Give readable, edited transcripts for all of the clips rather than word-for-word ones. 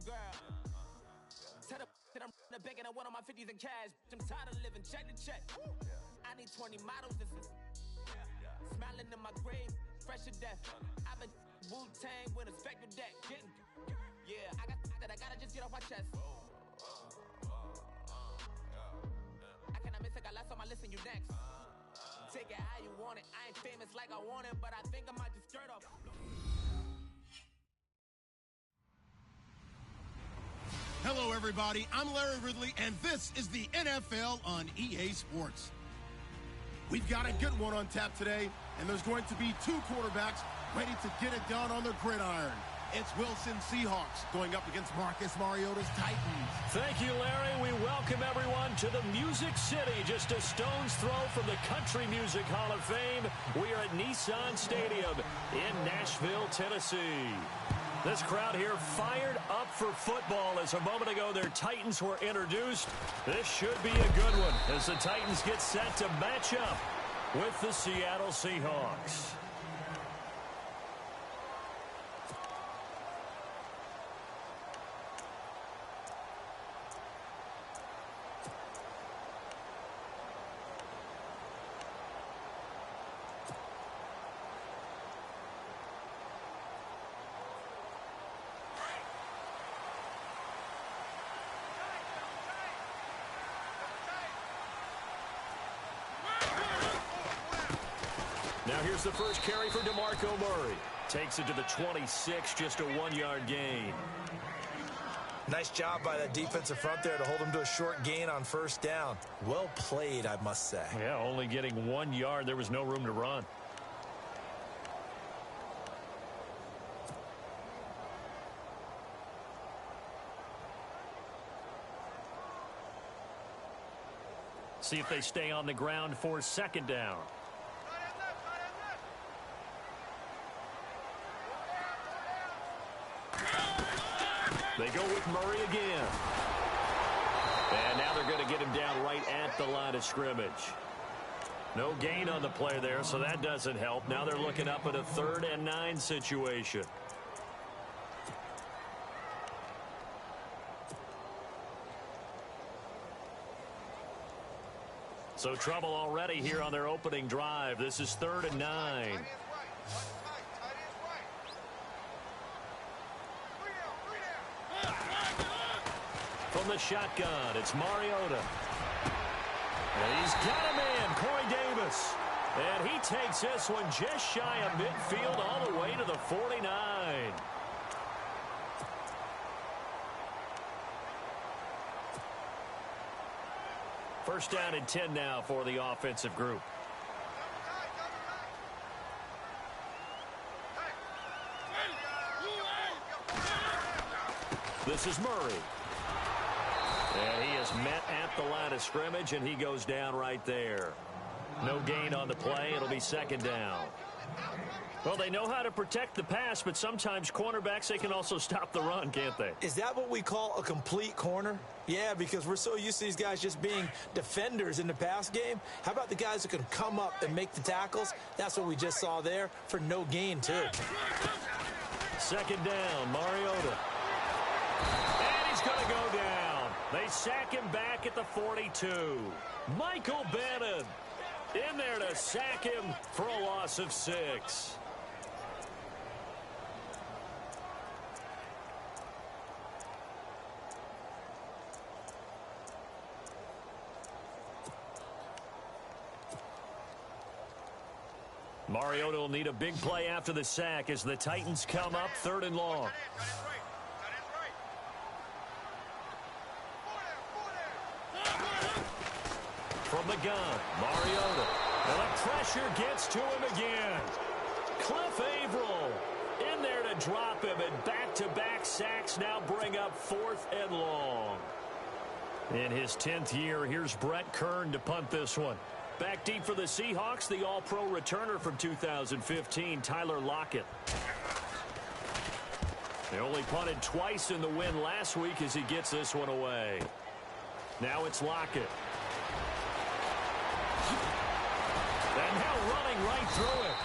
girl. Tell the that I'm begging I want on my 50s in cash. I'm tired of living check to check. I need 20 models and smiling in my grave, fresh to death. I've been Wu-Tang with a spectral deck. Yeah, I gotta just get off my chest. I cannot miss it, got last on my list and you next. Take it how you want it. I ain't famous like I want it, but I think I might just skirt off. Hello, everybody. I'm Larry Ridley, and this is the NFL on EA Sports. We've got a good one on tap today, and there's going to be two quarterbacks ready to get it done on the gridiron. It's Wilson Seahawks going up against Marcus Mariota's Titans. Thank you, Larry. We welcome everyone to the Music City, just a stone's throw from the Country Music Hall of Fame. We are at Nissan Stadium in Nashville, Tennessee. This crowd here fired up for football as a moment ago their Titans were introduced. This should be a good one as the Titans get set to match up with the Seattle Seahawks. Now here's the first carry for DeMarco Murray. Takes it to the 26, just a 1-yard gain. Nice job by that defensive front there to hold him to a short gain on first down. Well played, I must say. Yeah, only getting 1 yard. There was no room to run. See if they stay on the ground for second down. They go with Murray again. And now they're going to get him down right at the line of scrimmage. No gain on the play there, so that doesn't help. Now they're looking up at a 3rd and 9 situation. So trouble already here on their opening drive. This is 3rd and 9. From the shotgun, it's Mariota. And he's got a man, Corey Davis. And he takes this one just shy of midfield all the way to the 49. First down and 10 now for the offensive group. This is Murray. And he is met at the line of scrimmage, and he goes down right there. No gain on the play. It'll be second down. Well, they know how to protect the pass, but sometimes cornerbacks, they can also stop the run, can't they? Is that what we call a complete corner? Yeah, because we're so used to these guys just being defenders in the pass game. How about the guys who can come up and make the tackles? That's what we just saw there for no gain, too. Second down, Mariota. And he's going to go down. They sack him back at the 42. Michael Bannon in there to sack him for a loss of 6. Mariota will need a big play after the sack as the Titans come up 3rd and long. From the gun, Mariota. And the pressure gets to him again. Cliff Averill in there to drop him, and back-to-back sacks now bring up 4th and long. In his 10th year, here's Brett Kern to punt this one. Back deep for the Seahawks, the All-Pro returner from 2015, Tyler Lockett. They only punted twice in the win last week as he gets this one away. Now it's Lockett. And now running right through it.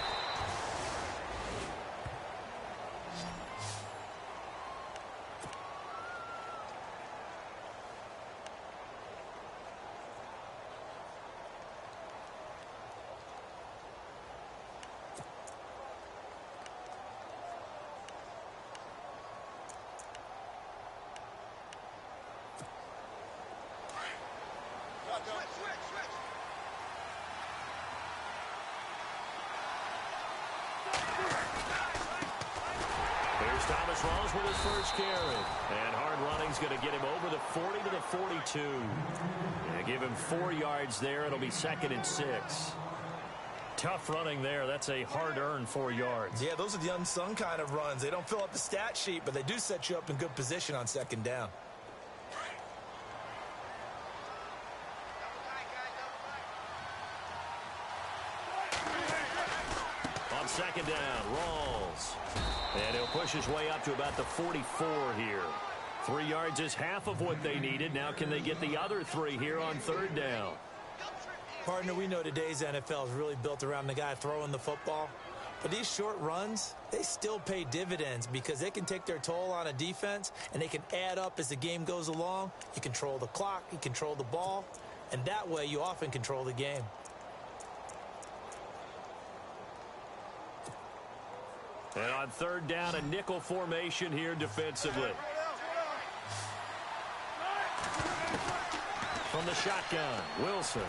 Here's Thomas Rawls with his first carry. And hard running's going to get him over the 40 to the 42. And give him 4 yards there. It'll be 2nd and 6. Tough running there. That's a hard-earned 4 yards. Yeah, those are the unsung kind of runs. They don't fill up the stat sheet, but they do set you up in good position on 2nd down. On 2nd down, Rawls. And he'll push his way up to about the 44 here. 3 yards is half of what they needed. Now can they get the other 3 here on 3rd down? Partner, we know today's NFL is really built around the guy throwing the football. But these short runs, they still pay dividends because they can take their toll on a defense, and they can add up as the game goes along. You control the clock, you control the ball, and that way you often control the game. And on 3rd down, a nickel formation here defensively. From the shotgun, Wilson.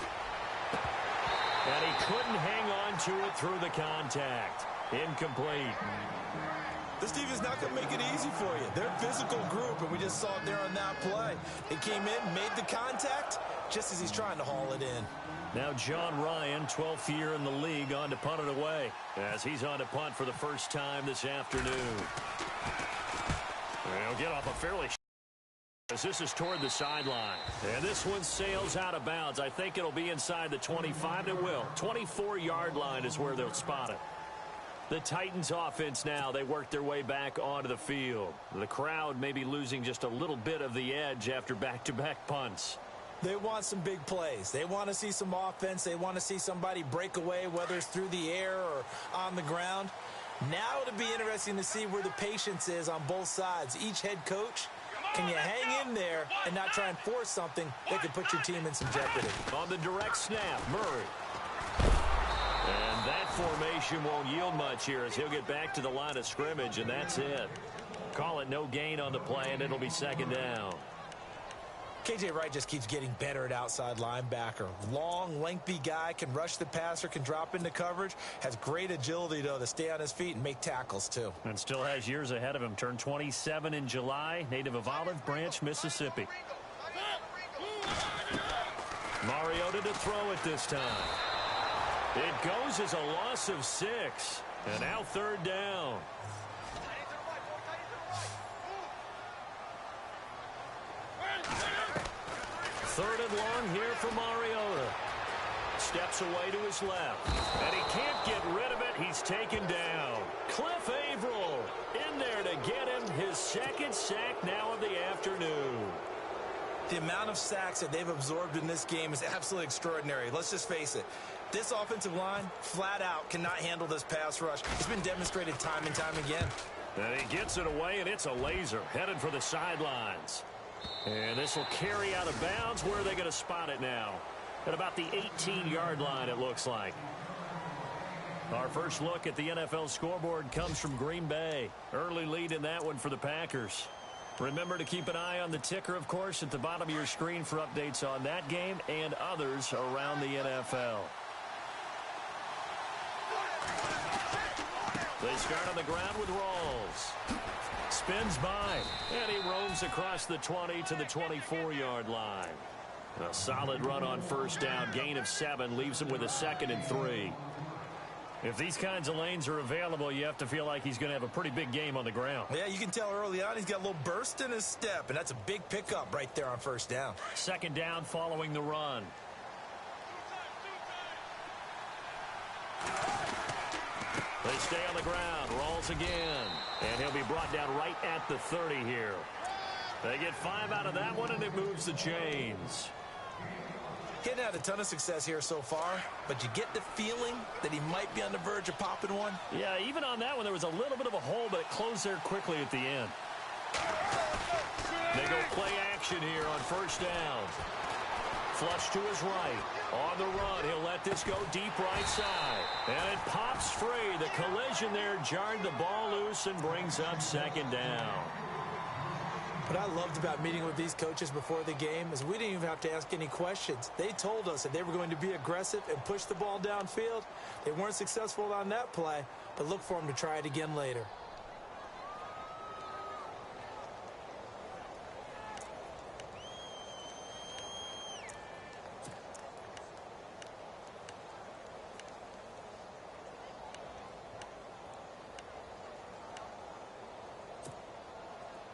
And he couldn't hang on to it through the contact. Incomplete. This defense is not going to make it easy for you. They're a physical group, and we just saw it there on that play. He came in, made the contact, just as he's trying to haul it in. Now John Ryan, 12th year in the league, on to punt it away as he's on to punt for the first time this afternoon. He'll get off a fairly as this is toward the sideline. And this one sails out of bounds. I think it'll be inside the 25. It will. 24-yard line is where they'll spot it. The Titans offense now, they work their way back onto the field. The crowd may be losing just a little bit of the edge after back-to-back punts. They want some big plays. They want to see some offense. They want to see somebody break away, whether it's through the air or on the ground. Now it'll be interesting to see where the patience is on both sides. Each head coach, can you hang in there and not try and force something that could put your team in some jeopardy? On the direct snap, Murray. And that formation won't yield much here as he'll get back to the line of scrimmage, and that's it. Call it no gain on the play, and it'll be 2nd down. KJ Wright just keeps getting better at outside linebacker. Long, lengthy guy, can rush the passer, can drop into coverage. Has great agility, though, to stay on his feet and make tackles, too. And still has years ahead of him. Turned 27 in July, native of Olive Branch, Mississippi. Mariota to throw it this time. It goes as a loss of 6. And now 3rd down. 3rd and long here for Mariota. Steps away to his left. And he can't get rid of it. He's taken down. Cliff Averill in there to get him his 2nd sack now of the afternoon. The amount of sacks that they've absorbed in this game is absolutely extraordinary. Let's just face it. This offensive line, flat out, cannot handle this pass rush. It's been demonstrated time and time again. And he gets it away, and it's a laser headed for the sidelines. And this will carry out of bounds. Where are they going to spot it now? At about the 18-yard line, it looks like. Our first look at the NFL scoreboard comes from Green Bay. Early lead in that one for the Packers. Remember to keep an eye on the ticker, of course, at the bottom of your screen for updates on that game and others around the NFL. They start on the ground with Rawls. Spins by, and he roams across the 20 to the 24-yard line. A solid run on 1st down, gain of 7, leaves him with a 2nd and 3. If these kinds of lanes are available, you have to feel like he's going to have a pretty big game on the ground. Yeah, you can tell early on he's got a little burst in his step, and that's a big pickup right there on 1st down. 2nd down following the run. They stay on the ground. Rawls again. And he'll be brought down right at the 30 here. They get 5 out of that one, and it moves the chains. He hadn't had a ton of success here so far, but you get the feeling that he might be on the verge of popping one. Yeah, even on that one, there was a little bit of a hole, but it closed there quickly at the end. They go play action here on 1st down. Flush to his right. On the run, he'll let this go deep right side. And it pops free. The collision there jarred the ball loose and brings up 2nd down. What I loved about meeting with these coaches before the game is we didn't even have to ask any questions. They told us that they were going to be aggressive and push the ball downfield. They weren't successful on that play, but look for them to try it again later.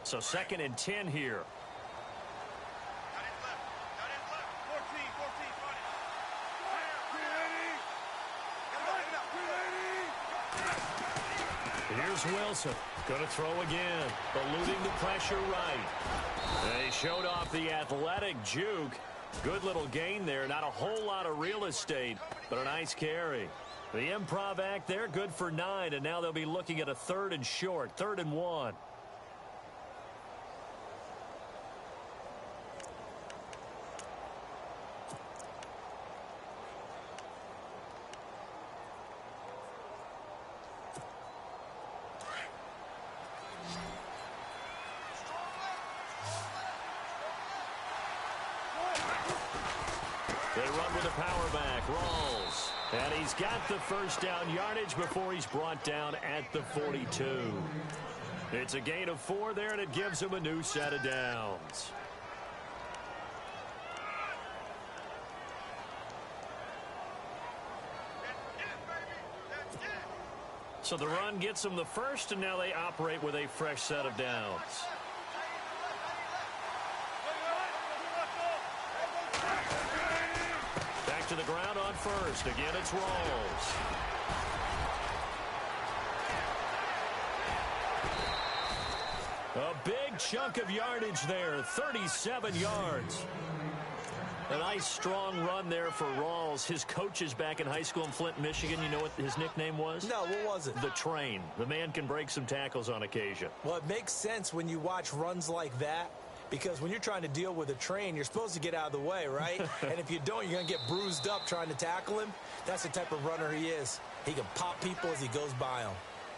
So 2nd and 10 here. Here's Wilson. Going to throw again. Eluding the pressure right. They showed off the athletic juke. Good little gain there. Not a whole lot of real estate, but a nice carry. The improv act there, good for 9, and now they'll be looking at a 3rd and short, 3rd and 1. They run with a power back. Rawls. And he's got the first down yardage before he's brought down at the 42. It's a gain of 4 there, and it gives him a new set of downs. So the run gets them the first, and now they operate with a fresh set of downs. To the ground on first. Again, it's Rawls. A big chunk of yardage there, 37 yards. A nice strong run there for Rawls. His coaches back in high school in Flint, Michigan, you know what his nickname was? No, what was it? The Train. The man can break some tackles on occasion. Well, it makes sense when you watch runs like that. Because when you're trying to deal with a train, you're supposed to get out of the way, right? And if you don't, you're going to get bruised up trying to tackle him. That's the type of runner he is. He can pop people as he goes by them.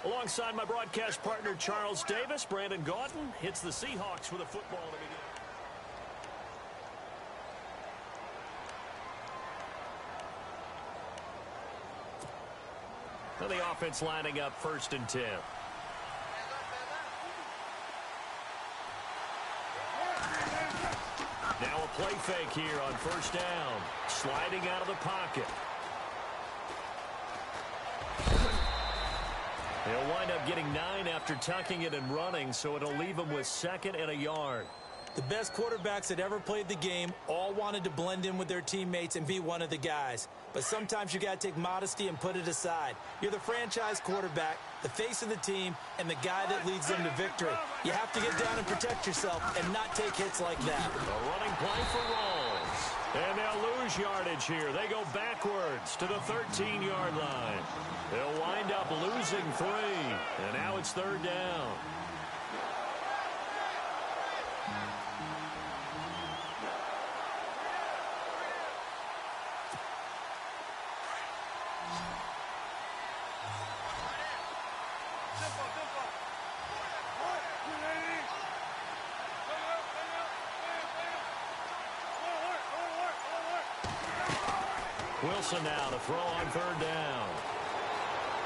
Alongside my broadcast partner, Charles Davis, Brandon Gaudin hits the Seahawks with a football to begin. Now the offense lining up 1st and 10. Now a play fake here on 1st down. Sliding out of the pocket. He'll wind up getting 9 after tucking it and running, so it'll leave him with 2nd and a yard. The best quarterbacks that ever played the game all wanted to blend in with their teammates and be one of the guys. But sometimes you got to take modesty and put it aside. You're the franchise quarterback, the face of the team, and the guy that leads them to victory. You have to get down and protect yourself and not take hits like that. A running play for Rawls. And they'll lose yardage here. They go backwards to the 13-yard line. They'll wind up losing 3. And now it's 3rd down. Wilson now to throw on 3rd down.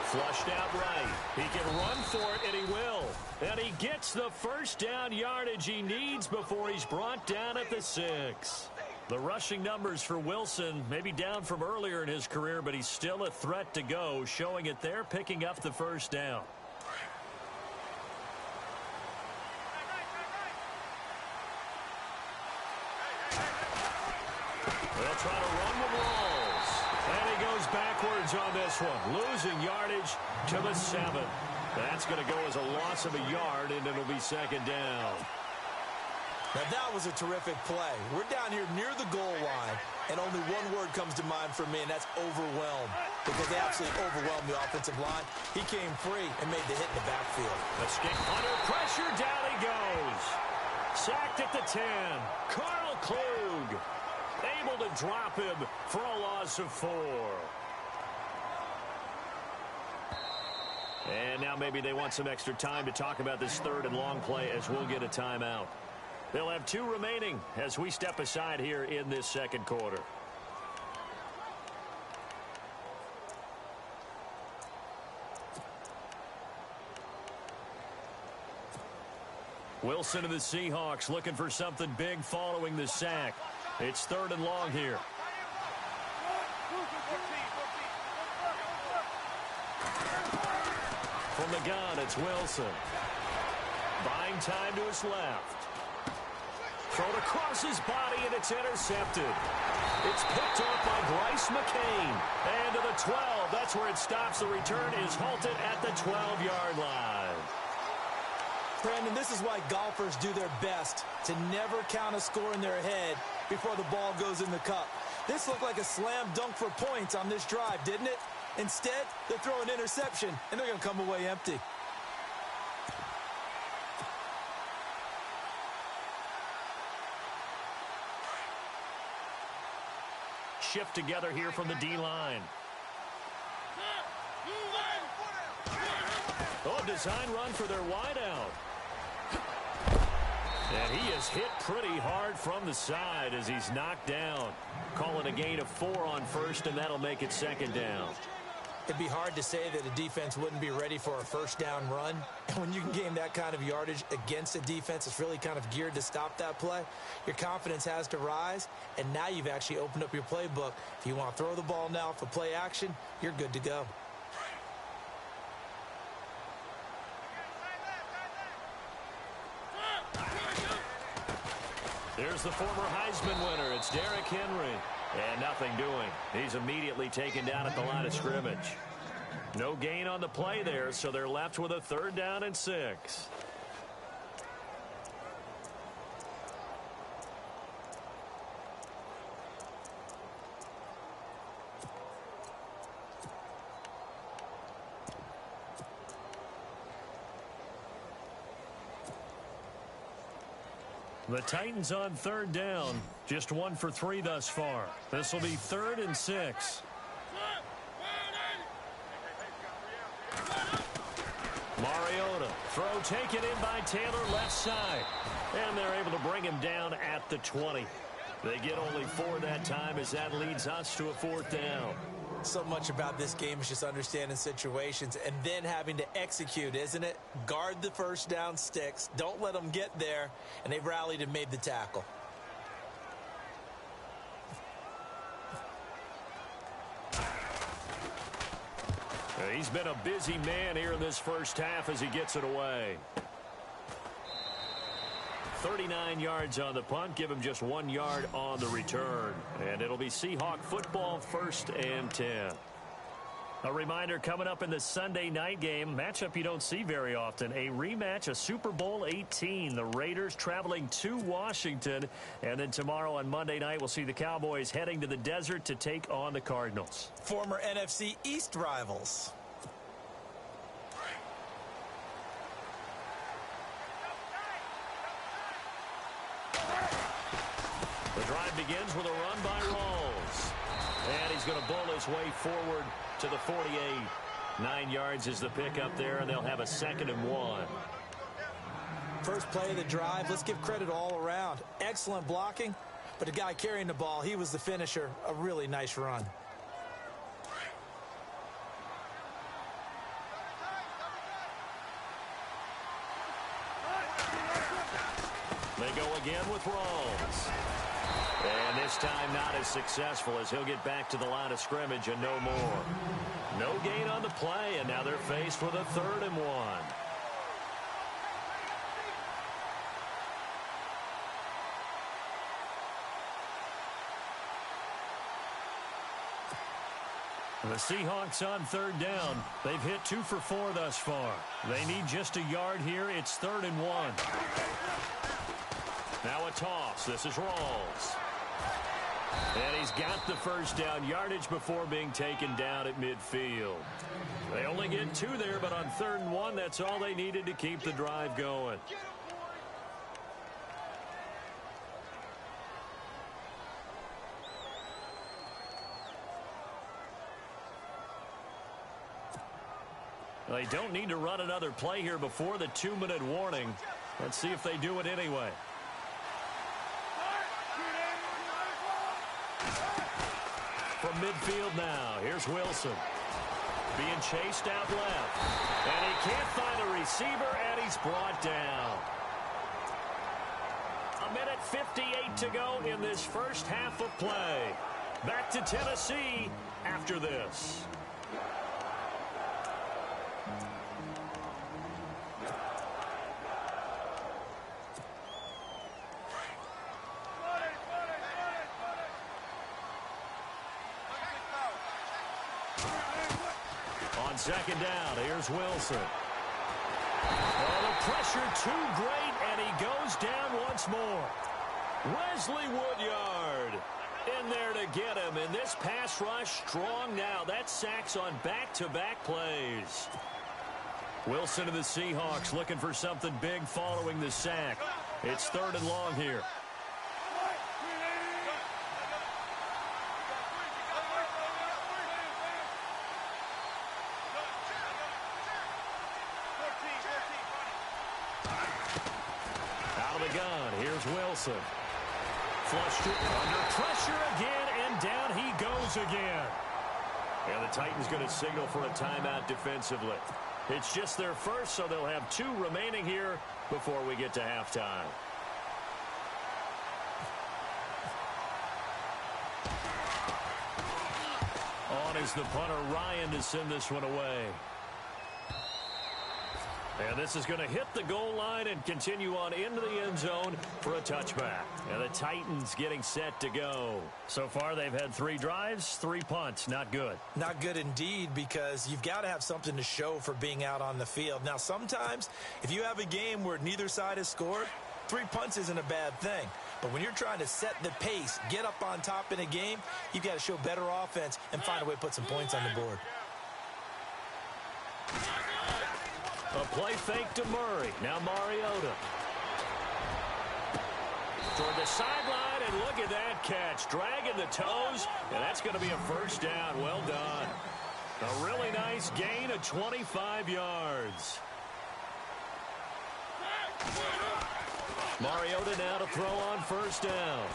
Flushed out right. He can run for it, and he will. And he gets the first down yardage he needs before he's brought down at the 6. The rushing numbers for Wilson may be down from earlier in his career, but he's still a threat to go, showing it there, picking up the first down. They'll try to run with Rawls. And he goes backwards on this one, losing yardage to the 7. That's going to go as a loss of a yard, and it'll be 2nd down. Now, that was a terrific play. We're down here near the goal line, and only one word comes to mind for me, and that's overwhelmed, because they absolutely overwhelmed the offensive line. He came free and made the hit in the backfield. Escape under pressure, down he goes. Sacked at the 10. Carl Klug able to drop him for a loss of 4. And now maybe they want some extra time to talk about this 3rd and long play as we'll get a timeout. They'll have 2 remaining as we step aside here in this second quarter. Wilson of the Seahawks looking for something big following the sack. It's 3rd and long here. From the gun, it's Wilson. Buying time to his left. Thrown across his body, and it's intercepted. It's picked up by Bryce McCain. And to the 12. That's where it stops. The return is halted at the 12-yard line. Brandon, this is why golfers do their best to never count a score in their head before the ball goes in the cup. This looked like a slam dunk for points on this drive, didn't it? Instead, they throw an interception, and they're going to come away empty. Shift together here from the D-line. Oh, design run for their wideout. And he is hit pretty hard from the side as he's knocked down. Call it a gain of 4 on first, and that'll make it 2nd down. It'd be hard to say that a defense wouldn't be ready for a first down run. And when you can gain that kind of yardage against a defense that's really kind of geared to stop that play, your confidence has to rise, and now you've actually opened up your playbook. If you want to throw the ball now for play action, you're good to go. There's the former Heisman winner. It's Derrick Henry. And nothing doing. He's immediately taken down at the line of scrimmage. No gain on the play there, so they're left with a 3rd down and 6. The Titans on 3rd down. Just 1 for 3 thus far. This will be 3rd and 6. Mariota. Throw taken in by Taylor left side. And they're able to bring him down at the 20. They get only 4 that time as that leads us to a 4th down. So much about this game is just understanding situations and then having to execute, isn't it? Guard the first down sticks. Don't let them get there. And they've rallied and made the tackle. He's been a busy man here in this first half as he gets it away. 39 yards on the punt. Give him just 1 yard on the return. And it'll be Seahawk football, 1st and 10. A reminder coming up in the Sunday night game, matchup you don't see very often, a rematch of Super Bowl 18. The Raiders traveling to Washington. And then tomorrow on Monday night, we'll see the Cowboys heading to the desert to take on the Cardinals. Former NFC East rivals. The drive begins with a run by Rawls. And he's going to bull his way forward to the 48. 9 yards is the pickup there, and they'll have a 2nd and 1. First play of the drive, let's give credit all around. Excellent blocking, but the guy carrying the ball, he was the finisher. A really nice run. They go again with Rawls. And this time not as successful as he'll get back to the line of scrimmage and no more. No gain on the play, and now they're faced with a 3rd and 1. The Seahawks on 3rd down. They've hit 2 for 4 thus far. They need just a yard here. It's 3rd and 1. Now a toss. This is Rawls. And he's got the first down yardage before being taken down at midfield. They only get 2 there, but on 3rd and 1, that's all they needed to keep the drive going. They don't need to run another play here before the 2-minute warning. Let's see if they do it anyway. midfield now. Here's Wilson. Being chased out left. And he can't find a receiver, and he's brought down. A minute 58 to go in this first half of play. Back to Tennessee after this. On second down, here's Wilson. Oh, the pressure too great, and he goes down once more. Wesley Woodyard in there to get him, and this pass rush strong now. That's sacks on back-to-back plays. Wilson and the Seahawks looking for something big following the sack. It's 3rd and long here. Out of the gun, here's Wilson. Flushed it under pressure again, and down he goes again. And the Titans going to signal for a timeout defensively. It's just their first, so they'll have 2 remaining here before we get to halftime. On is the punter, Ryan, to send this one away. And this is going to hit the goal line and continue on into the end zone for a touchback. And the Titans getting set to go. So far, they've had 3 drives, 3 punts. Not good. Not good indeed, because you've got to have something to show for being out on the field. Now, sometimes, if you have a game where neither side has scored, 3 punts isn't a bad thing. But when you're trying to set the pace, get up on top in a game, you've got to show better offense and find a way to put some points on the board. A play fake to Murray. Now Mariota. Toward the sideline, and look at that catch. Dragging the toes, and that's going to be a first down. Well done. A really nice gain of 25 yards. Mariota now to throw on first down.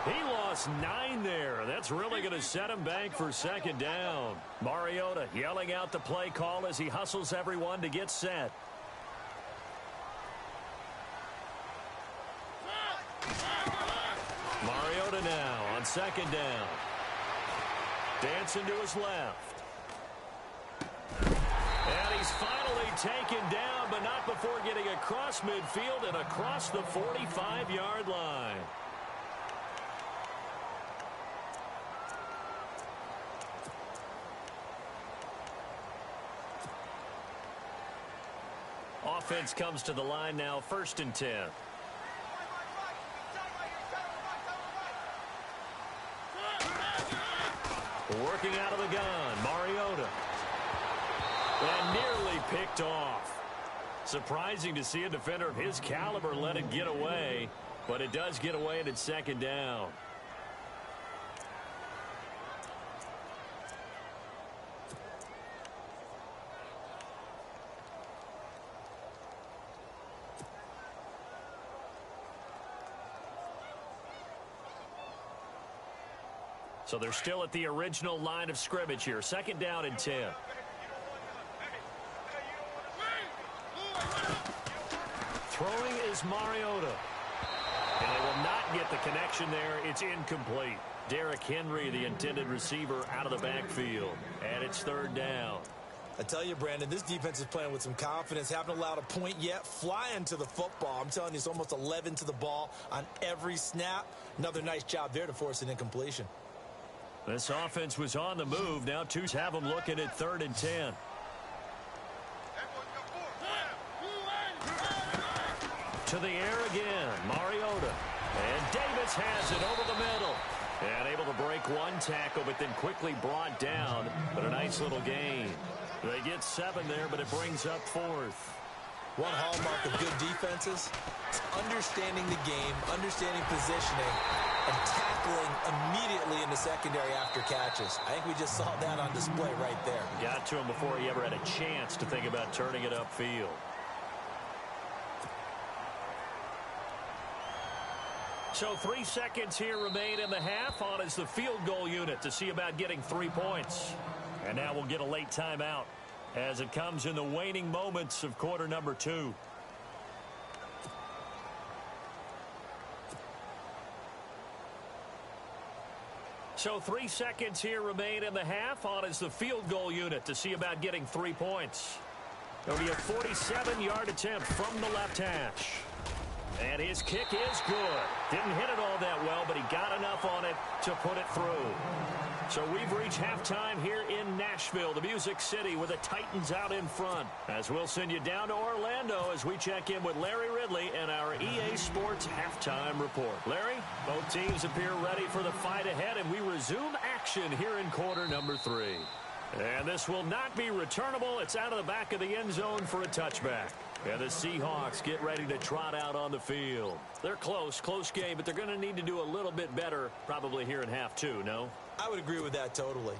He lost 9 there. That's really going to set him back for second down. Mariota yelling out the play call as he hustles everyone to get set. Mariota now on second down. Dancing to his left. And he's finally taken down, but not before getting across midfield and across the 45-yard line. Offense comes to the line now, 1st and 10. Working out of the gun, Mariota. And nearly picked off. Surprising to see a defender of his caliber let it get away, but it does get away and it's second down. So they're still at the original line of scrimmage here. 2nd down and 10. Throwing is Mariota. And they will not get the connection there. It's incomplete. Derrick Henry, the intended receiver, out of the backfield. And it's 3rd down. I tell you, Brandon, this defense is playing with some confidence. Haven't allowed a point yet. Flying to the football. I'm telling you, it's almost 11 to the ball on every snap. Another nice job there to force an incompletion. This offense was on the move. Now 2s have them looking at 3rd and 10. To the air again, Mariota. And Davis has it over the middle. And able to break 1 tackle, but then quickly brought down. But a nice little gain. They get 7 there, but it brings up 4th. One hallmark of good defenses is understanding the game, understanding positioning, and tackling immediately in the secondary after catches. I think we just saw that on display right there. Got to him before he ever had a chance to think about turning it upfield. So 3 seconds here remain in the half. On is the field goal unit to see about getting 3 points. And now we'll get a late timeout as it comes in the waning moments of quarter number 2. So 3 seconds here remain in the half. On is the field goal unit to see about getting 3 points. It'll be a 47-yard attempt from the left hash. And his kick is good. Didn't hit it all that well, but he got enough on it to put it through. So we've reached halftime here in Nashville, the Music City, with the Titans out in front. As we'll send you down to Orlando as we check in with Larry Ridley and our EA Sports halftime report. Larry, both teams appear ready for the fight ahead, and we resume action here in quarter number 3. And this will not be returnable. It's out of the back of the end zone for a touchback. And the Seahawks get ready to trot out on the field. They're close game, but they're going to need to do a little bit better probably here in half 2, no? I would agree with that totally.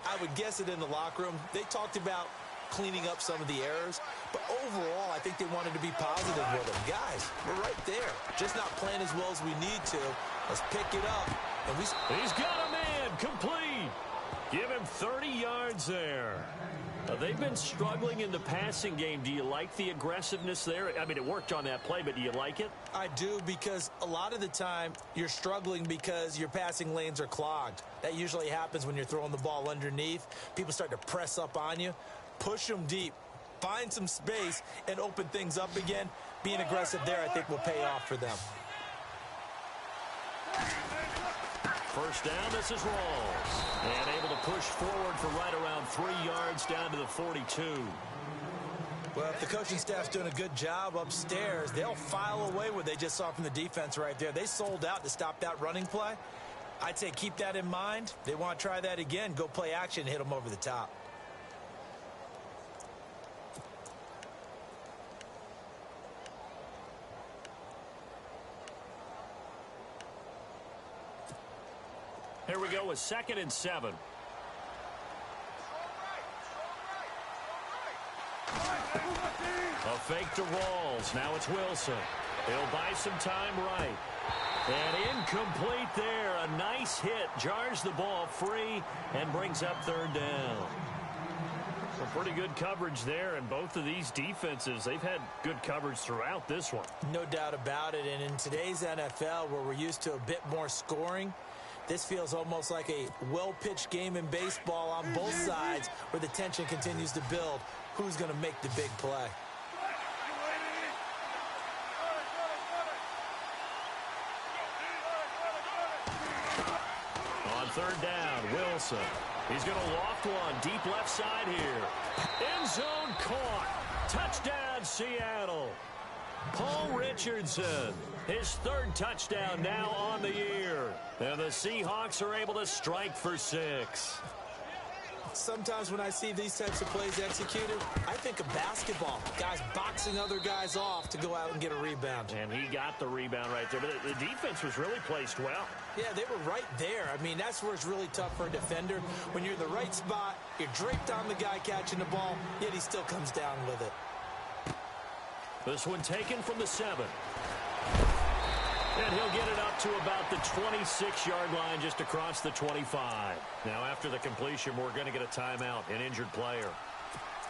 I would guess it in the locker room. They talked about cleaning up some of the errors, but overall, I think they wanted to be positive with them. Guys, we're right there. Just not playing as well as we need to. Let's pick it up. And He's got a man complete. Give him 30 yards there. They've been struggling in the passing game. Do you like the aggressiveness there? I mean, it worked on that play, but do you like it? I do, because a lot of the time you're struggling because your passing lanes are clogged. That usually happens when you're throwing the ball underneath. People start to press up on you. Push them deep. Find some space and open things up again. Being aggressive there, I think, will pay off for them. First down, this is Rawls. And able to push forward for right around 3 yards down to the 42. Well, if the coaching staff's doing a good job upstairs, they'll file away what they just saw from the defense right there. They sold out to stop that running play. I'd say keep that in mind. They want to try that again. Go play action and hit them over the top. Here we go with 2nd and 7. A fake to Rawls. Now it's Wilson. He'll buy some time right. And incomplete there. A nice hit. Jars the ball free and brings up 3rd down. Some pretty good coverage there, and both of these defenses, they've had good coverage throughout this one. No doubt about it. And in today's NFL, where we're used to a bit more scoring, this feels almost like a well-pitched game in baseball on both sides where the tension continues to build. Who's going to make the big play? On 3rd down, Wilson. He's going to loft one deep left side here. End zone caught. Touchdown, Seattle. Paul Richardson, his 3rd touchdown now on the year. And the Seahawks are able to strike for 6. Sometimes when I see these types of plays executed, I think of basketball. Guys boxing other guys off to go out and get a rebound. And he got the rebound right there. But the defense was really placed well. Yeah, they were right there. I mean, that's where it's really tough for a defender. When you're in the right spot, you're draped on the guy catching the ball, yet he still comes down with it. This one taken from the 7. And he'll get it up to about the 26-yard line just across the 25. Now, after the completion, we're going to get a timeout, an injured player.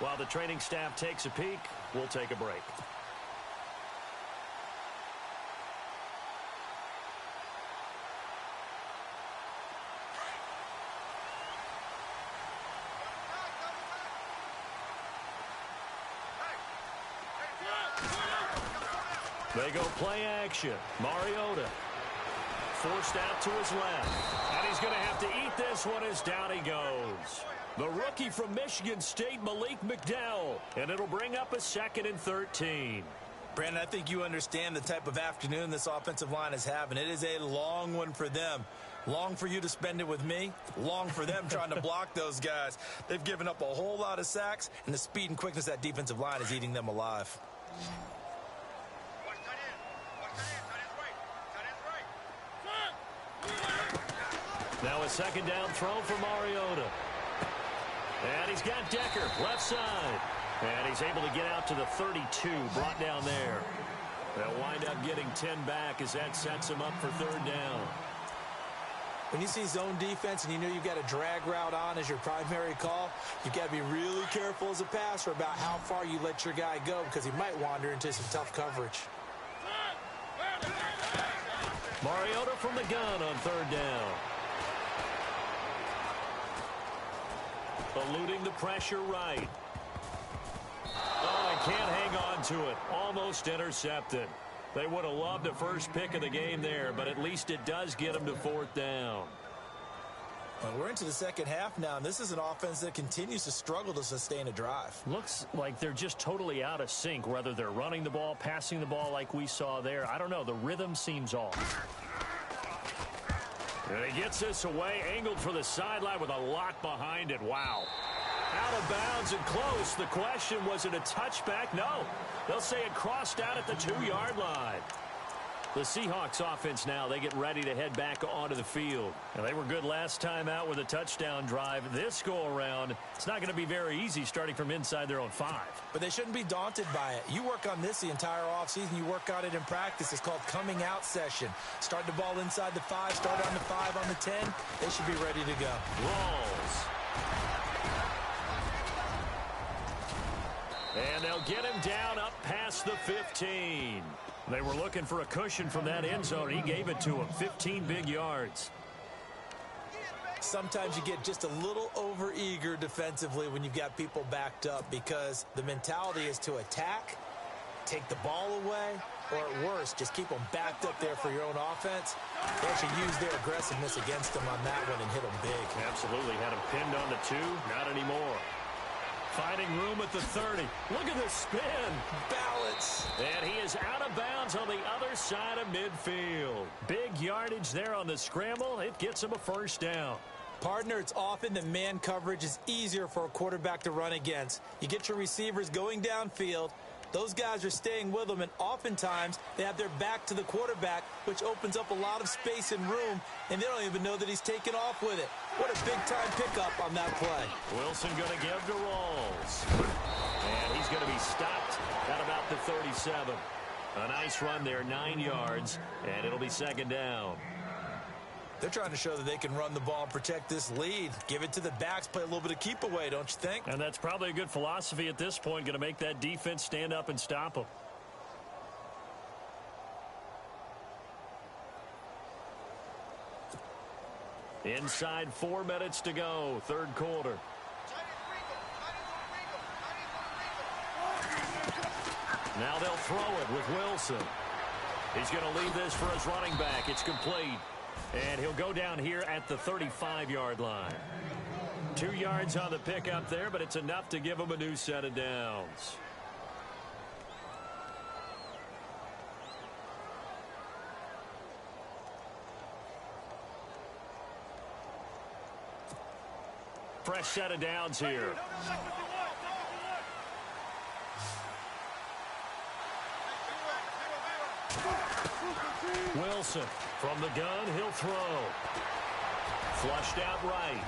While the training staff takes a peek, we'll take a break. They go play action. Mariota forced out to his left. And he's going to have to eat this one as down he goes. The rookie from Michigan State, Malik McDowell. And it'll bring up a 2nd and 13. Brandon, I think you understand the type of afternoon this offensive line is having. It is a long one for them. Long for you to spend it with me. Long for them trying to block those guys. They've given up a whole lot of sacks, and the speed and quickness of that defensive line is eating them alive. Now a 2nd down throw for Mariota. And he's got Decker left side. And he's able to get out to the 32, brought down there. They'll wind up getting 10 back as that sets them up for third down. When you see zone defense and you know you've got a drag route on as your primary call, you've got to be really careful as a passer about how far you let your guy go because he might wander into some tough coverage. Mariota from the gun on third down. Eluding the pressure right. Oh, he can't hang on to it. Almost intercepted. They would have loved the first pick of the game there, but at least it does get them to fourth down. Well, we're into the second half now, and this is an offense that continues to struggle to sustain a drive. Looks like they're just totally out of sync, whether they're running the ball, passing the ball like we saw there. I don't know. The rhythm seems off. And he gets this away, angled for the sideline with a lot behind it. Wow. Out of bounds and close. The question, was it a touchback? No. They'll say it crossed out at the 2-yard line. The Seahawks offense now, they get ready to head back onto the field. And they were good last time out with a touchdown drive. This go-around, it's not going to be very easy starting from inside their own 5. But they shouldn't be daunted by it. You work on this the entire offseason. You work on it in practice. It's called coming out session. Start the ball inside the 5, start on the 5, on the 10. They should be ready to go. Rolls. And they'll get him down up past the 15. They were looking for a cushion from that end zone. He gave it to him. 15 big yards. Sometimes you get just a little over-eager defensively when you've got people backed up because the mentality is to attack, take the ball away, or at worst, just keep them backed up there for your own offense. They actually use their aggressiveness against them on that one and hit them big. Absolutely. Had him pinned on the 2. Not anymore. Finding room at the 30. Look at the spin. Balance. And he is out of bounds on the other side of midfield. Big yardage there on the scramble. It gets him a first down. Partner, it's often that man coverage is easier for a quarterback to run against. You get your receivers going downfield. Those guys are staying with them, and oftentimes they have their back to the quarterback, which opens up a lot of space and room, and they don't even know that he's taken off with it. What a big-time pickup on that play. Wilson going to give to Rolls. And he's going to be stopped at about the 37. A nice run there, 9 yards, and it'll be second down. They're trying to show that they can run the ball and protect this lead. Give it to the backs, play a little bit of keep away, don't you think? And that's probably a good philosophy at this point, going to make that defense stand up and stop them. Inside 4 minutes to go, third quarter. Now they'll throw it with Wilson. He's going to leave this for his running back. It's complete. And he'll go down here at the 35-yard line. 2 yards on the pickup there, but it's enough to give him a new set of downs. Fresh set of downs here. Wilson from the gun, he'll throw. Flushed out right.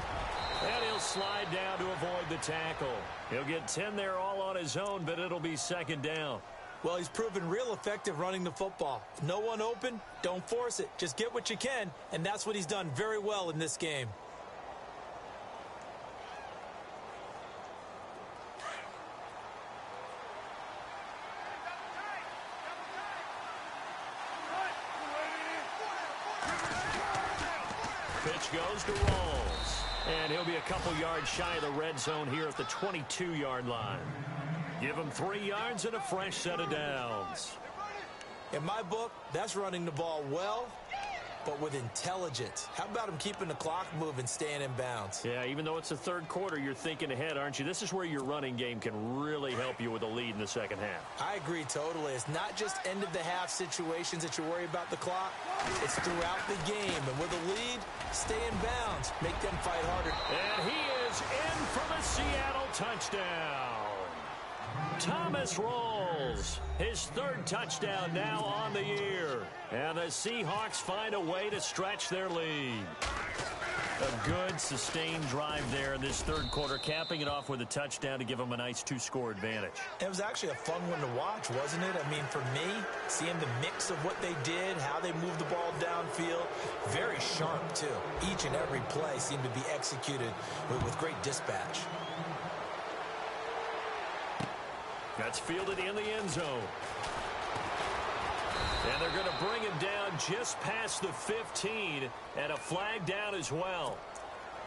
And he'll slide down to avoid the tackle. He'll get 10 there all on his own, but it'll be second down. Well, he's proven real effective running the football. If no one open, don't force it. Just get what you can, and that's what he's done very well in this game. Pitch goes to Rolls. And he'll be a couple yards shy of the red zone here at the 22-yard line. Give him 3 yards and a fresh set of downs. In my book, that's running the ball well, but with intelligence. How about him keeping the clock moving, staying in bounds? Yeah, even though it's the third quarter, you're thinking ahead, aren't you? This is where your running game can really help you with a lead in the second half. I agree totally. It's not just end-of-the-half situations that you worry about the clock. It's throughout the game. And with a lead, stay in bounds. Make them fight harder. And he is in for the Seattle touchdown. Thomas Rolls, his third touchdown now on the year. And the Seahawks find a way to stretch their lead. A good, sustained drive there in this third quarter, capping it off with a touchdown to give them a nice 2-score advantage. It was actually a fun one to watch, wasn't it? I mean, for me, seeing the mix of what they did, how they moved the ball downfield, very sharp, too. Each and every play seemed to be executed with great dispatch. That's fielded in the end zone. And they're going to bring him down just past the 15, and a flag down as well.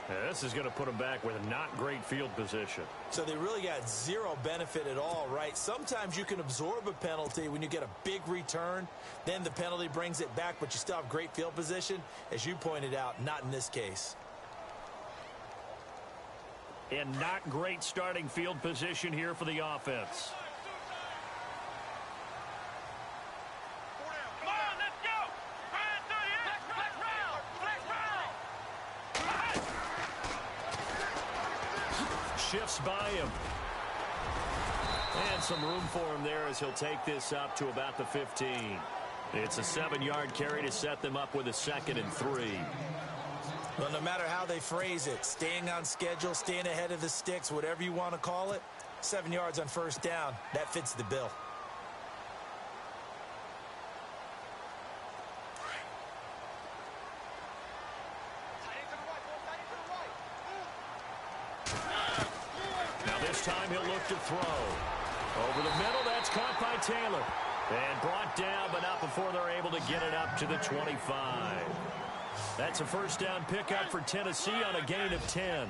And this is going to put him back with not great field position. So they really got zero benefit at all, right? Sometimes you can absorb a penalty when you get a big return. Then the penalty brings it back, but you still have great field position. As you pointed out, not in this case. And not great starting field position here for the offense. Shifts by him. And some room for him there as he'll take this up to about the 15. It's a 7-yard carry to set them up with a 2nd and 3. Well, no matter how they phrase it, staying on schedule, staying ahead of the sticks, whatever you want to call it, 7 yards on first down, that fits the bill. This time he'll look to throw. Over the middle, that's caught by Taylor. And brought down, but not before they're able to get it up to the 25. That's a first down pickup for Tennessee on a gain of 10.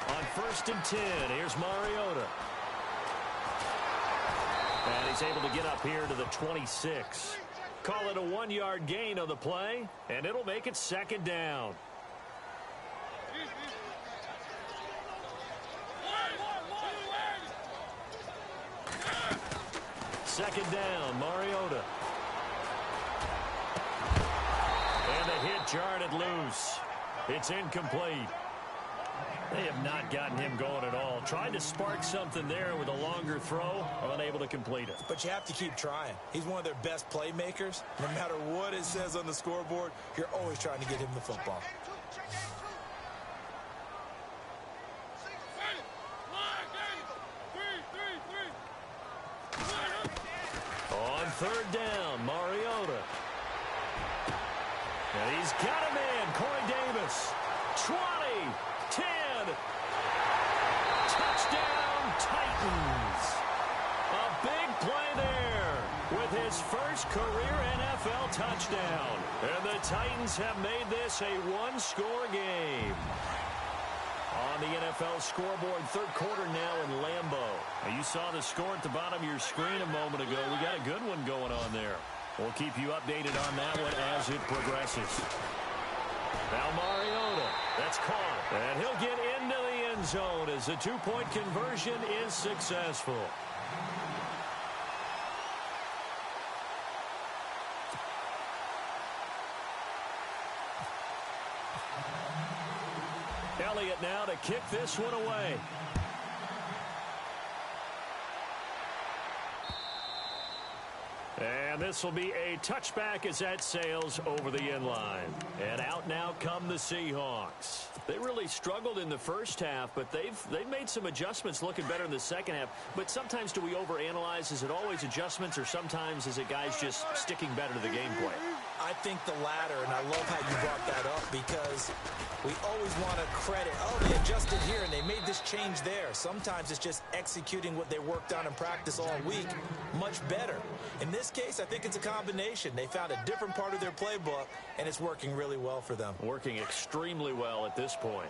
On 1st and 10, here's Mariota. And he's able to get up here to the 26. Call it a 1-yard gain on the play, and it'll make it 2nd down. Second down, Mariota. And the hit jarred it loose. It's incomplete. They have not gotten him going at all. Tried to spark something there with a longer throw, unable to complete it. But you have to keep trying. He's one of their best playmakers. No matter what it says on the scoreboard, you're always trying to get him the football. On 3rd down, Mariota. And he's got a man, Corey Davis. 20. 10. Touchdown, Titans. A big play there with his first career NFL touchdown. And the Titans have made this a 1-score game. On the NFL scoreboard, third quarter now in Lambeau. You saw the score at the bottom of your screen a moment ago. We got a good one going on there. We'll keep you updated on that one as it progresses. Now Mariota, that's caught. And he'll get into the end zone as the 2-point conversion is successful. Elliott now to kick this one away. And this will be a touchback as that sails over the end line. And out now come the Seahawks. They really struggled in the first half, but they've made some adjustments looking better in the second half. But sometimes do we overanalyze? Is it always adjustments, or sometimes is it guys just sticking better to the game plan? I think the latter, and I love how you brought that up, because we always want to credit, oh, they adjusted here and they made this change there. Sometimes it's just executing what they worked on in practice all week much better. In this case, I think it's a combination. They found a different part of their playbook, and it's working really well for them. Working extremely well at this point.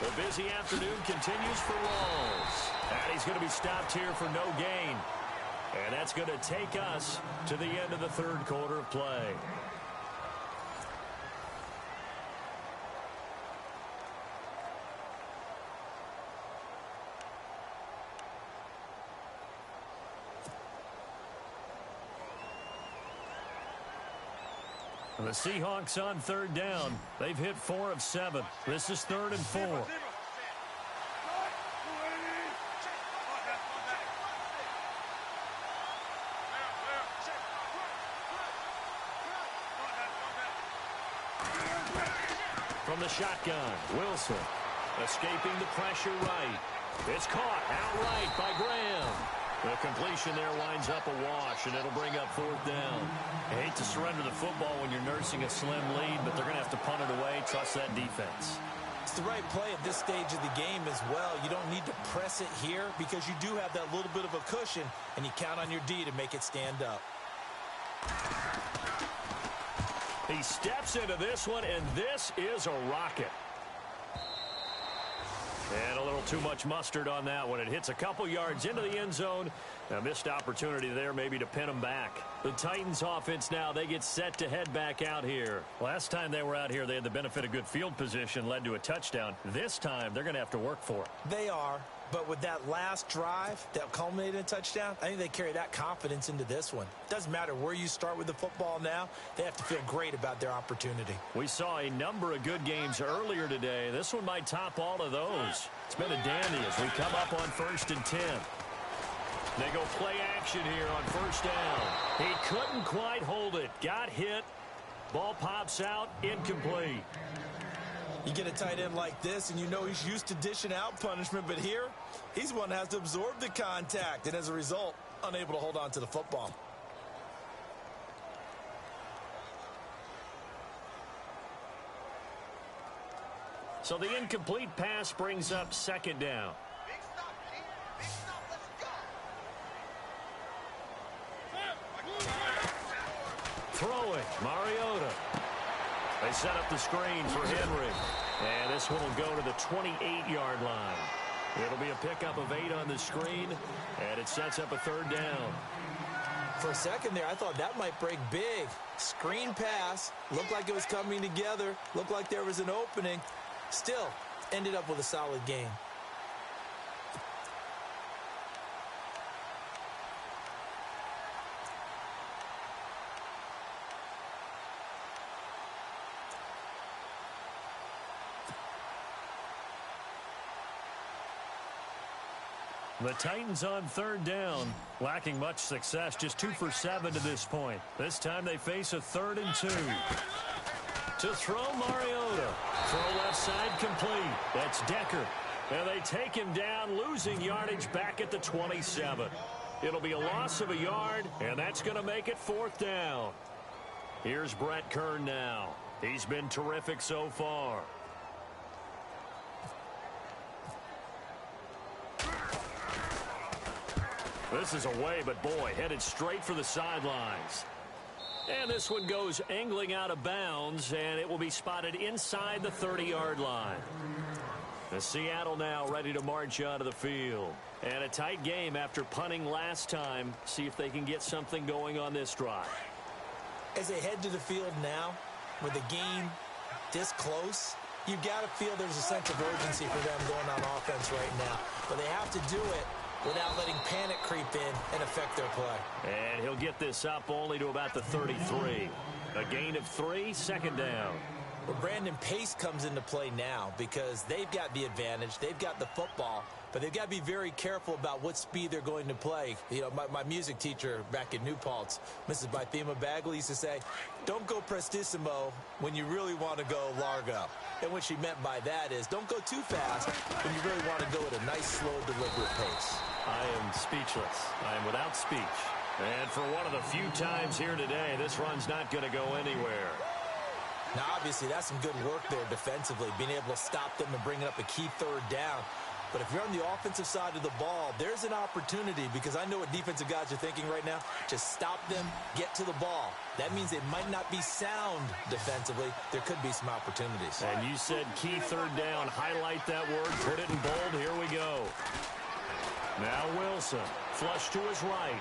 The busy afternoon continues for Rawls. And he's going to be stopped here for no gain. And that's going to take us to the end of the third quarter of play. The Seahawks on third down. They've hit 4 of 7. This is 3rd and 4. From the shotgun, Wilson escaping the pressure right. It's caught outright by Graham. The completion there winds up a wash, and it'll bring up 4th down. I hate to surrender the football when you're nursing a slim lead, but they're going to have to punt it away. Trust that defense. It's the right play at this stage of the game as well. You don't need to press it here because you do have that little bit of a cushion, and you count on your D to make it stand up. He steps into this one, and this is a rocket. And a little too much mustard on that one. It hits a couple yards into the end zone. A missed opportunity there maybe to pin them back. The Titans offense now, they get set to head back out here. Last time they were out here, they had the benefit of good field position, led to a touchdown. This time, they're going to have to work for it. They are. But with that last drive that culminated in a touchdown, I think they carry that confidence into this one. Doesn't matter where you start with the football now. They have to feel great about their opportunity. We saw a number of good games earlier today. This one might top all of those. It's been a dandy as we come up on 1st and 10. They go play action here on 1st down. He couldn't quite hold it. Got hit. Ball pops out. Incomplete. You get a tight end like this, and you know he's used to dishing out punishment, but here, he's one that has to absorb the contact, and as a result, unable to hold on to the football. So the incomplete pass brings up 2nd down. Throwing, Mariota. They set up the screen for Henry. And this one will go to the 28-yard line. It'll be a pickup of 8 on the screen, and it sets up a 3rd down. For a second there, I thought that might break big. Screen pass. Looked like it was coming together. Looked like there was an opening. Still, ended up with a solid game. The Titans on 3rd down, lacking much success, just 2 for 7 to this point. This time they face a 3rd and 2. To throw, Mariota. Throw left side complete. That's Decker. And they take him down, losing yardage back at the 27. It'll be a loss of a yard, and that's going to make it 4th down. Here's Brett Kern now. He's been terrific so far. This is away, but boy, headed straight for the sidelines. And this one goes angling out of bounds, and it will be spotted inside the 30-yard line. The Seattle now ready to march onto the field. And a tight game after punting last time. See if they can get something going on this drive. As they head to the field now, with the game this close, you've got to feel there's a sense of urgency for them going on offense right now. But they have to do it without letting panic creep in and affect their play. And he'll get this up only to about the 33. A gain of 3, 2nd down. Well, Brandon, pace comes into play now because they've got the advantage. They've got the football, but they've got to be very careful about what speed they're going to play. You know, my music teacher back in New Paltz, Mrs. Bythema Bagley, used to say, don't go prestissimo when you really want to go largo. And what she meant by that is don't go too fast when you really want to go at a nice, slow, deliberate pace. I am speechless. I am without speech. And for one of the few times here today, this run's not going to go anywhere. Now, obviously, that's some good work there defensively, being able to stop them and bring up a key 3rd down. But if you're on the offensive side of the ball, there's an opportunity because I know what defensive guys are thinking right now. Just stop them, get to the ball. That means they might not be sound defensively. There could be some opportunities. And you said key 3rd down. Highlight that word. Put it in bold. Here we go. Now Wilson. Flush to his right.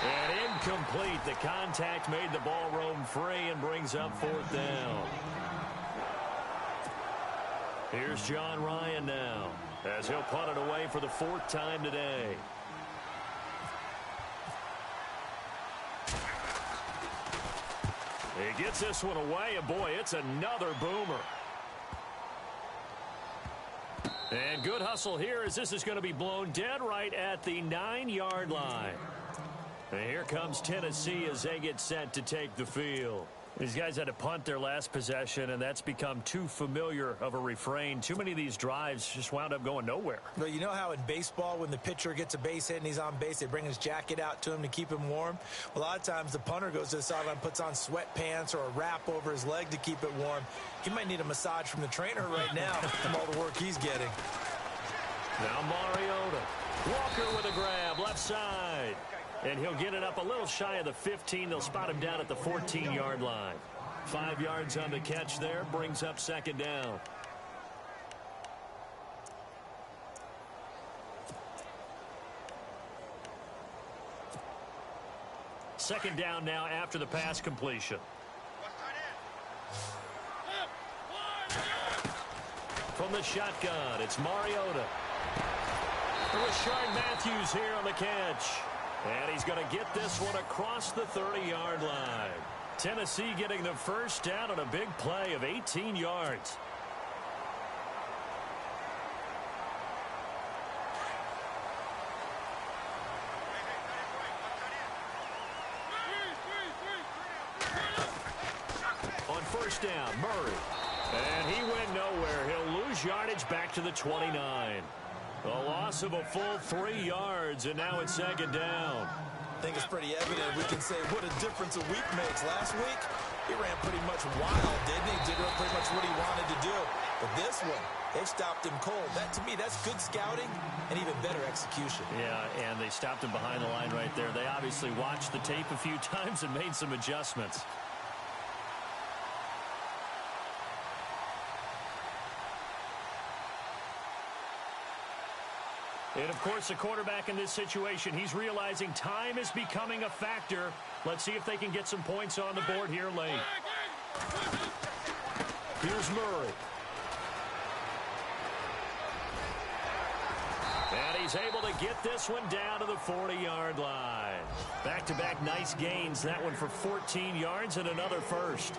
And incomplete. The contact made the ball roam free and brings up 4th down. Here's John Ryan now as he'll punt it away for the 4th time today. He gets this one away, and boy, it's another boomer. And good hustle here as this is going to be blown dead right at the 9-yard line. And here comes Tennessee as they get set to take the field. These guys had to punt their last possession, and that's become too familiar of a refrain. Too many of these drives just wound up going nowhere. Well, you know how in baseball when the pitcher gets a base hit and he's on base, they bring his jacket out to him to keep him warm? Well, a lot of times the punter goes to the sideline, puts on sweatpants or a wrap over his leg to keep it warm. He might need a massage from the trainer right now from all the work he's getting. Now Mariota. Walker with a grab, left side. And he'll get it up a little shy of the 15. They'll spot him down at the 14-yard line. 5 yards on the catch there, brings up second down. Second down now after the pass completion. From the shotgun, it's Mariota. Rashard Matthews here on the catch. And he's going to get this one across the 30-yard line. Tennessee getting the first down on a big play of 18 yards. On first down, Murray. And he went nowhere. He'll lose yardage back to the 29. A loss of a full 3 yards, and now it's second down. I think it's pretty evident. We can say what a difference a week makes. Last week, he ran pretty much wild, didn't he? Did pretty much what he wanted to do. But this one, they stopped him cold. That, to me, that's good scouting and even better execution. Yeah, and they stopped him behind the line right there. They obviously watched the tape a few times and made some adjustments. And, of course, the quarterback in this situation, he's realizing time is becoming a factor. Let's see if they can get some points on the board here late. Here's Murray. And he's able to get this one down to the 40-yard line. Back-to-back nice gains. That one for 14 yards and another first.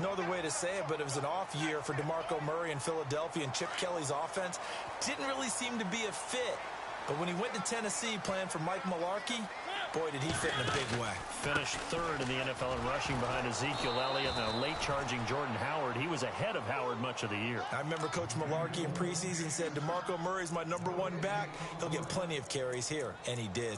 No other way to say it, but it was an off year for DeMarco Murray in Philadelphia, and Chip Kelly's offense didn't really seem to be a fit. But when he went to Tennessee playing for Mike Mularkey, boy, did he fit in a big way. Finished third in the NFL in rushing behind Ezekiel Elliott and a late-charging Jordan Howard. He was ahead of Howard much of the year. I remember Coach Mularkey in preseason said, DeMarco Murray's my #1 back. He'll get plenty of carries here, and he did.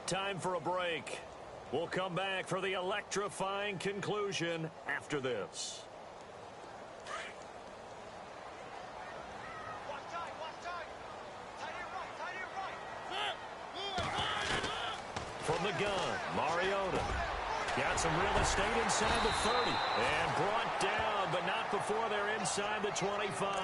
Time for a break. We'll come back for the electrifying conclusion after this. From the gun, Mariota. Got some real estate inside the 30. And brought down, but not before they're inside the 25.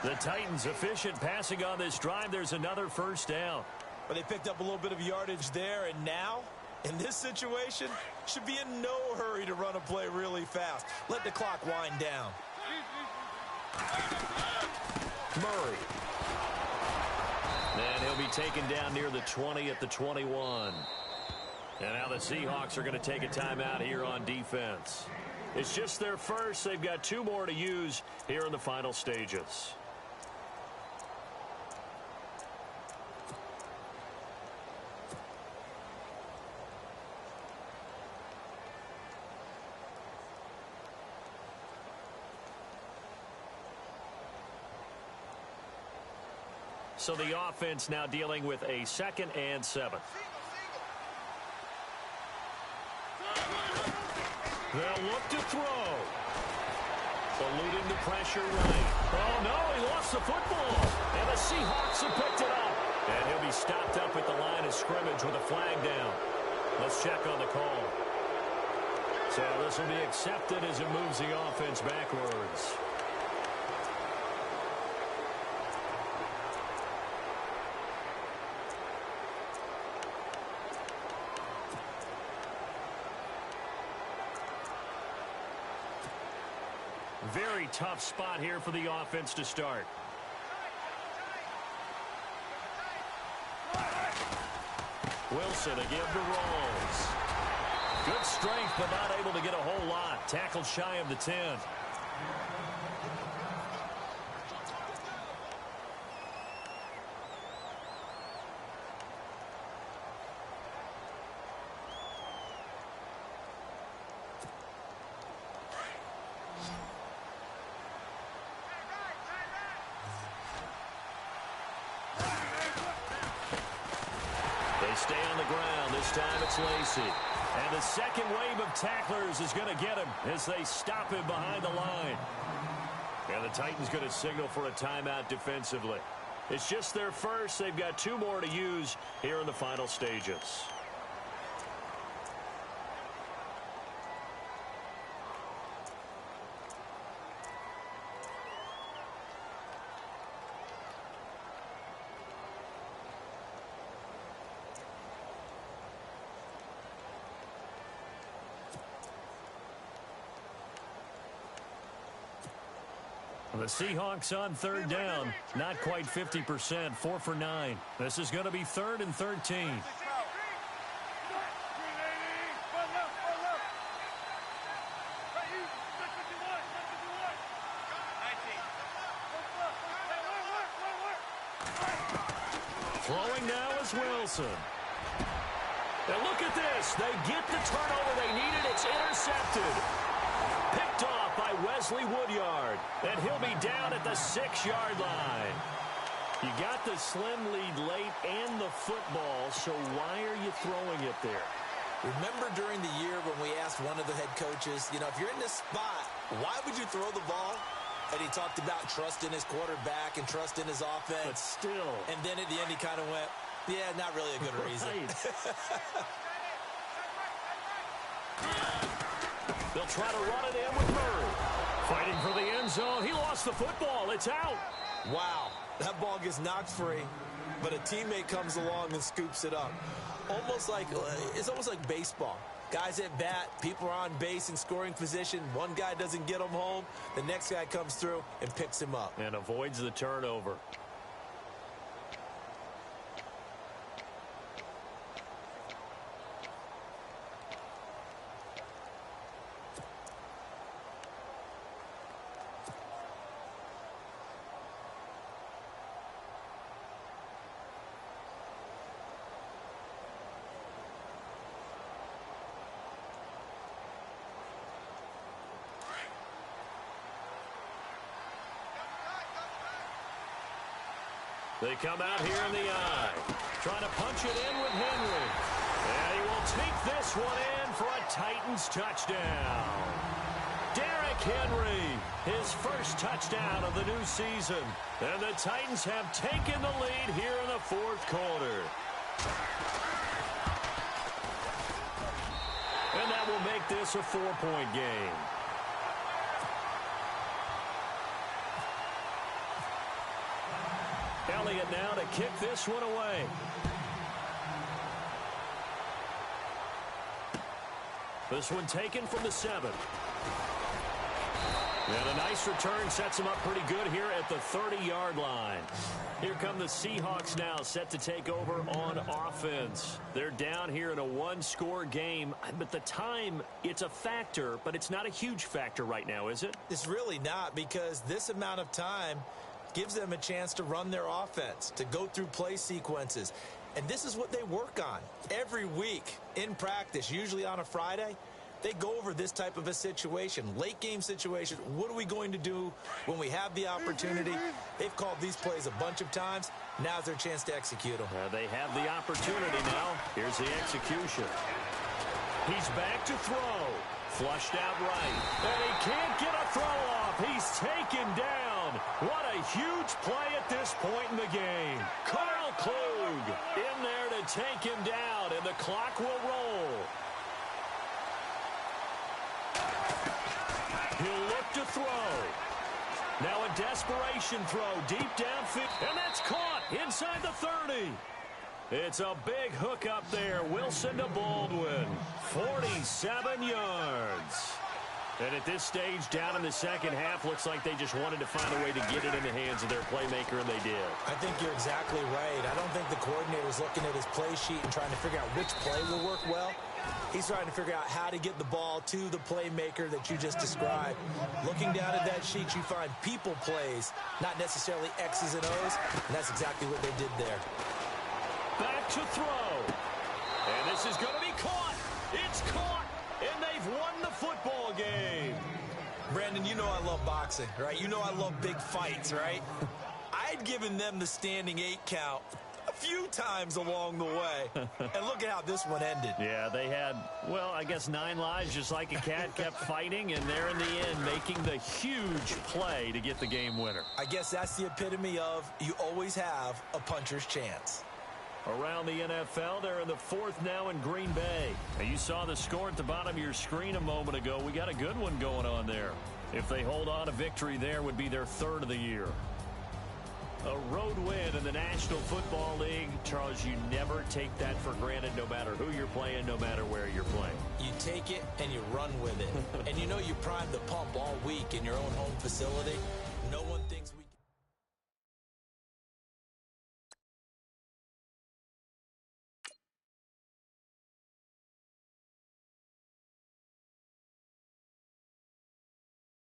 The Titans efficient passing on this drive. There's another first down. But they picked up a little bit of yardage there, and now, in this situation, should be in no hurry to run a play really fast. Let the clock wind down. Murray. And he'll be taken down near the 20 at the 21. And now the Seahawks are going to take a timeout here on defense. It's just their first. They've got 2 more to use here in the final stages. So the offense now dealing with a 2nd and 7. They'll look to throw. Eluding the pressure right. Oh, no, he lost the football. And the Seahawks have picked it up. And he'll be stopped up at the line of scrimmage with a flag down. Let's check on the call. So this will be accepted as it moves the offense backwards. Very tough spot here for the offense to start. Wilson again to Rolls. Good strength, but not able to get a whole lot. Tackled shy of the 10. They stay on the ground. This time it's Lacy. And the second wave of tacklers is going to get him as they stop him behind the line. And the Titans going to signal for a timeout defensively. It's just their first. They've got 2 more to use here in the final stages. The Seahawks on third down, not quite 50%, 4 for 9. This is going to be 3rd and 13. Throwing now is Wilson. And look at this. They get the turnover they needed. It's intercepted. Picked off by Wesley Woodyard. And he'll be down at the 6-yard line. You got the slim lead late and the football, so why are you throwing it there? Remember during the year when we asked one of the head coaches, if you're in this spot, why would you throw the ball? And he talked about trust in his quarterback and trust in his offense. But still. And then at the end he kind of went, yeah, not really a good reason. They'll try to run it in with Murray. Fighting for the end zone. He lost the football. It's out. Wow. That ball gets knocked free, but a teammate comes along and scoops it up. It's almost like baseball. Guys at bat, people are on base in scoring position. One guy doesn't get him home. The next guy comes through and picks him up. And avoids the turnover. They come out here in the eye. Trying to punch it in with Henry. And he will take this one in for a Titans touchdown. Derrick Henry, his first touchdown of the new season. And the Titans have taken the lead here in the 4th quarter. And that will make this a 4-point game. Elliott now to kick this one away. This one taken from the 7. And a nice return sets him up pretty good here at the 30-yard line. Here come the Seahawks now, set to take over on offense. They're down here in a 1-score game, but the time, it's a factor, but it's not a huge factor right now, is it? It's really not, because this amount of time gives them a chance to run their offense, to go through play sequences. And this is what they work on every week in practice, usually on a Friday. They go over this type of a situation, late game situation. What are we going to do when we have the opportunity? They've called these plays a bunch of times. Now's their chance to execute them. They have the opportunity now. Here's the execution. He's back to throw. Flushed out right. And he can't get a throw off. He's taken down. What a huge play at this point in the game. Carl Klug in there to take him down, and the clock will roll. He'll look to throw. Now a desperation throw deep downfield, and that's caught inside the 30. It's a big hook up there. Wilson to Baldwin. 47 yards. And at this stage, down in the second half, looks like they just wanted to find a way to get it in the hands of their playmaker, and they did. I think you're exactly right. I don't think the coordinator's looking at his play sheet and trying to figure out which play will work well. He's trying to figure out how to get the ball to the playmaker that you just described. Looking down at that sheet, you find people plays, not necessarily X's and O's, and that's exactly what they did there. Back to throw. And this is going to be caught. It's caught. And they've won the football game. Brandon, you know I love boxing, right? You know I love big fights, right? I'd given them the standing 8 count a few times along the way. And look at how this one ended. Yeah, they had, well, I guess 9 lives, just like a cat, kept fighting, and they're in the end making the huge play to get the game winner. I guess that's the epitome of you always have a puncher's chance. Around the NFL, they're in the 4th now in Green Bay. Now, you saw the score at the bottom of your screen a moment ago. We got a good one going on there. If they hold on, a victory there would be their 3rd of the year. A road win in the National Football League. Charles, you never take that for granted, no matter who you're playing, no matter where you're playing. You take it and you run with it. And you know you primed the pump all week in your own home facility. No one thinks